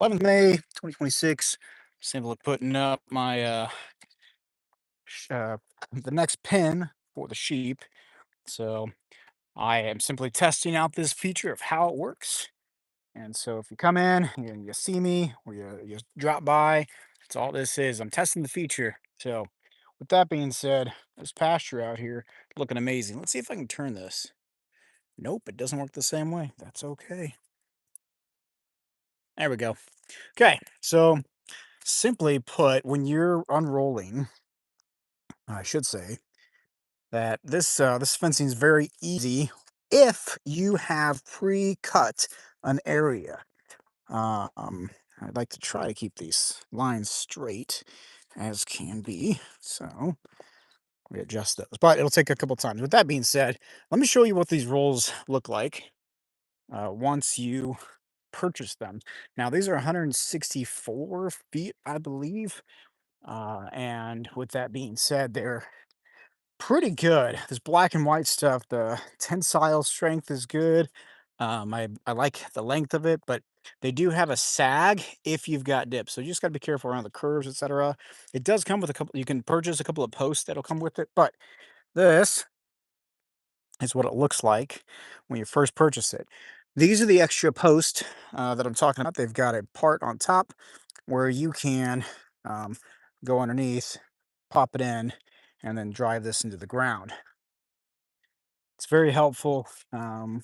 11th May 2026. Simply putting up my sh- uh the next pen for the sheep. So I am simply testing out this feature of how it works. And so if you come in, you see me, or you drop by, that's all this is. I'm testing the feature. So with that being said, this pasture out here looking amazing. Let's see if I can turn this. Nope, it doesn't work the same way. That's okay. There we go. Okay, so simply put, when you're unrolling, I should say that this fencing is very easy if you have pre-cut an area. Um, I'd like to try to keep these lines straight as can be, so we adjust those. But it'll take a couple times. With that being said, let me show you what these rolls look like once you purchase them. Now these are 164 feet, I believe. And with that being said, they're pretty good. This black and white stuff, the tensile strength is good. I like the length of it, but they do have a sag if you've got dips. So you just got to be careful around the curves, etc. It does come with a couple. You can purchase a couple of posts that'll come with it, but this is what it looks like when you first purchase it. These are the extra posts that I'm talking about. They've got a part on top where you can um, go underneath, pop it in, and then drive this into the ground. It's very helpful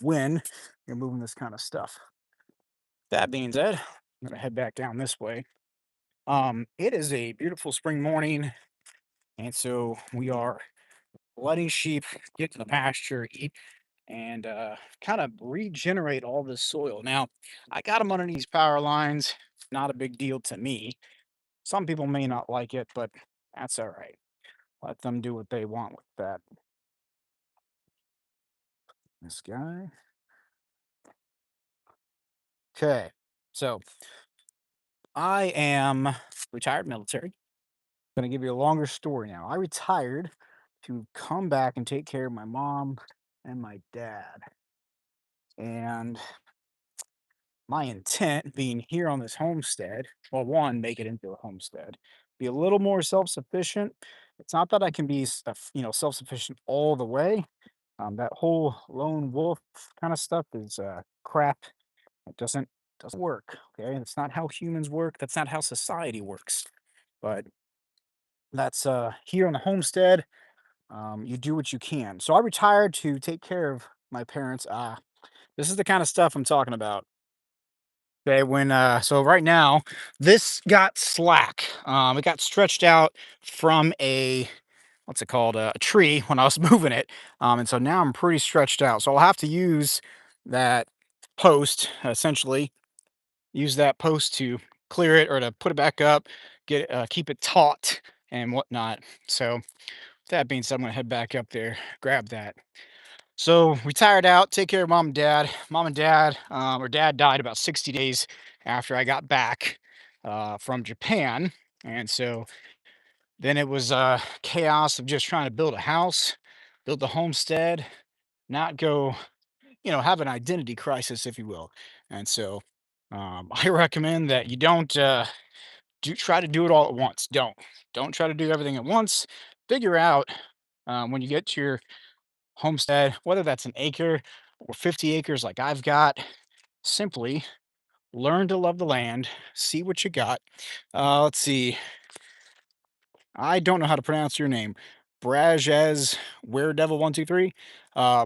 when you're moving this kind of stuff. That being said, I'm gonna head back down this way. It is a beautiful spring morning, and so we are letting sheep get to the pasture, eat, and kind of regenerate all this soil. Now, I got them under these power lines. Not a big deal to me. Some people may not like it, but that's all right. Let them do what they want with that. This guy. Okay, so I am retired military. Gonna give you a longer story now. I retired to come back and take care of my mom and my dad. And my intent being here on this homestead, well, one, make it into a homestead, be a little more self-sufficient. It's not that I can be, self-sufficient all the way. That whole lone wolf kind of stuff is crap. It doesn't work. Okay, that's not how humans work. That's not how society works. But that's here on the homestead. You do what you can. So I retired to take care of my parents. This is the kind of stuff I'm talking about. Okay, when so right now this got slack. It got stretched out from a what's it called, a tree when I was moving it. And so now I'm pretty stretched out. So I'll have to use that post essentially. Use that post to clear it or to put it back up, get keep it taut and whatnot. So that being said, I'm gonna head back up there, grab that. So retired out, take care of mom and dad. Mom and dad, or dad died about 60 days after I got back from Japan. And so then it was chaos of just trying to build a house, build the homestead, not go, have an identity crisis, if you will. And so I recommend that you don't do try to do it all at once. Don't try to do everything at once. Figure out when you get to your homestead, whether that's an acre or 50 acres like I've got, simply learn to love the land, see what you got. Let's see. I don't know how to pronounce your name. Brajez Weredevil 123.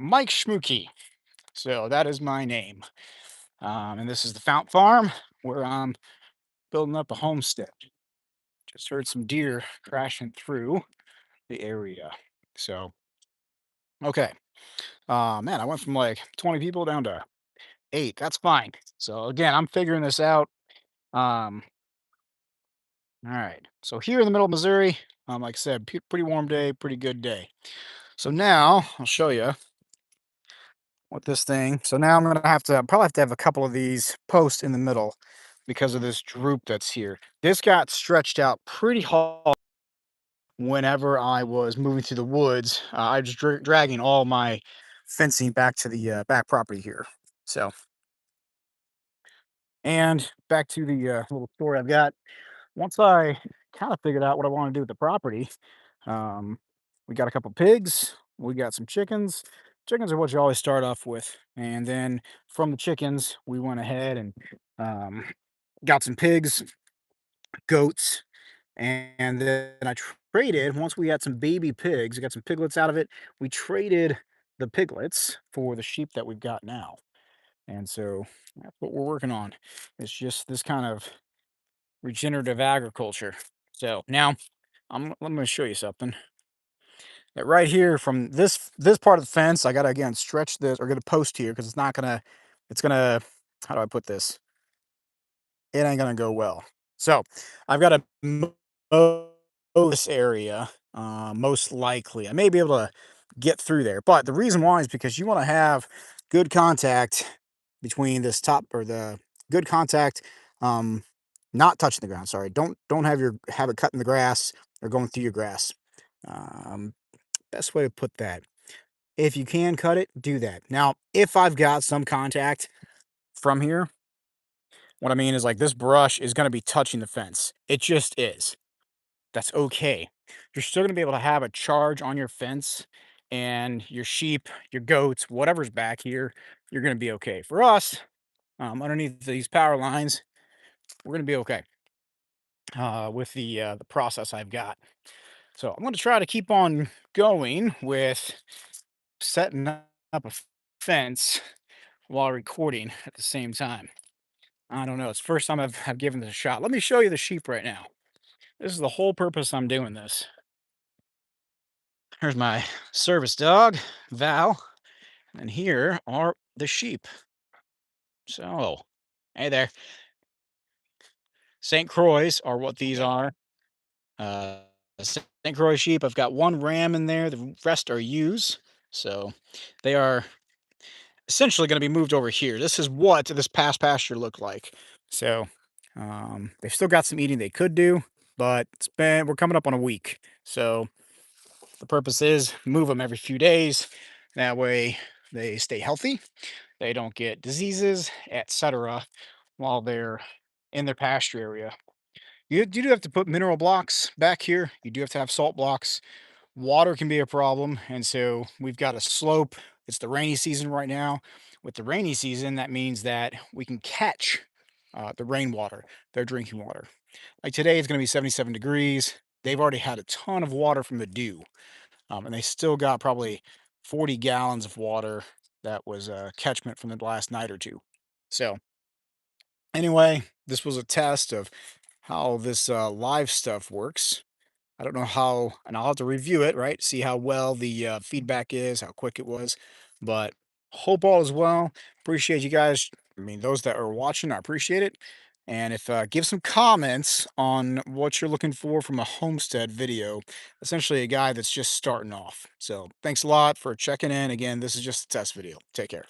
Mike Schmooky. So that is my name. And this is the Fount Farm where I'm building up a homestead. Just heard some deer crashing through the area. So, okay. Man, I went from like 20 people down to 8. That's fine. So again, I'm figuring this out. Um, all right. So here in the middle of Missouri, like I said, pretty warm day, pretty good day. So now I'll show you what this thing. So now I'm gonna probably have to have a couple of these posts in the middle because of this droop that's here. This got stretched out pretty hard whenever I was moving through the woods. I was dragging all my fencing back to the back property here. So And back to the little story I've got. Once I kind of figured out what I want to do with the property, um, we got a couple pigs, we got some chickens. Chickens are what you always start off with, and then from the chickens, we went ahead and um, got some pigs, goats, and then I traded. Once we had some baby pigs, we got some piglets out of it. We traded the piglets for the sheep that we've got now, and so that's what we're working on. It's just this kind of regenerative agriculture. So now let me show you something. Right here from this part of the fence, I gotta again stretch this or get a post here because it's gonna how do I put this? It ain't gonna go well. So I've got to mow this area, most likely. I may be able to get through there, but the reason why is because you want to have good contact between this top or the good contact, um, not touching the ground. Sorry, don't have it cutting the grass or going through your grass. Um, Best way to put that. If you can cut it, do that. Now, if I've got some contact from here, what I mean is like this brush is going to be touching the fence. It just is. That's okay. You're still going to be able to have a charge on your fence and your sheep, your goats, whatever's back here, you're going to be okay. For us, underneath these power lines, we're going to be okay with the process I've got. So I'm going to try to keep on going with setting up a fence while recording at the same time. I don't know. It's the first time I've given this a shot. Let me show you the sheep right now. This is the whole purpose I'm doing this. Here's my service dog, Val, and here are the sheep. So, hey there. St. Croix are what these are. Uh, St. Croix sheep. I've got one ram in there. The rest are ewes. So, they are essentially going to be moved over here. This is what this past pasture looked like. So, they've still got some eating they could do, but we're coming up on a week. So, the purpose is move them every few days. That way they stay healthy, they don't get diseases, etc. while they're in their pasture area. You do have to put mineral blocks back here. You do have to have salt blocks. Water can be a problem, and so we've got a slope. It's the rainy season right now. With the rainy season, that means that we can catch the rainwater, their drinking water. Like today, it's going to be 77 degrees. They've already had a ton of water from the dew, and they still got probably 40 gallons of water that was a catchment from the last night or two. So, anyway, this was a test of how this live stuff works. I don't know how, and I'll have to review it, right? See how well the feedback is, how quick it was. But hope all is well. Appreciate you guys. I mean, those that are watching, I appreciate it. And if give some comments on what you're looking for from a homestead video, essentially a guy that's just starting off. So thanks a lot for checking in. Again, this is just a test video. Take care.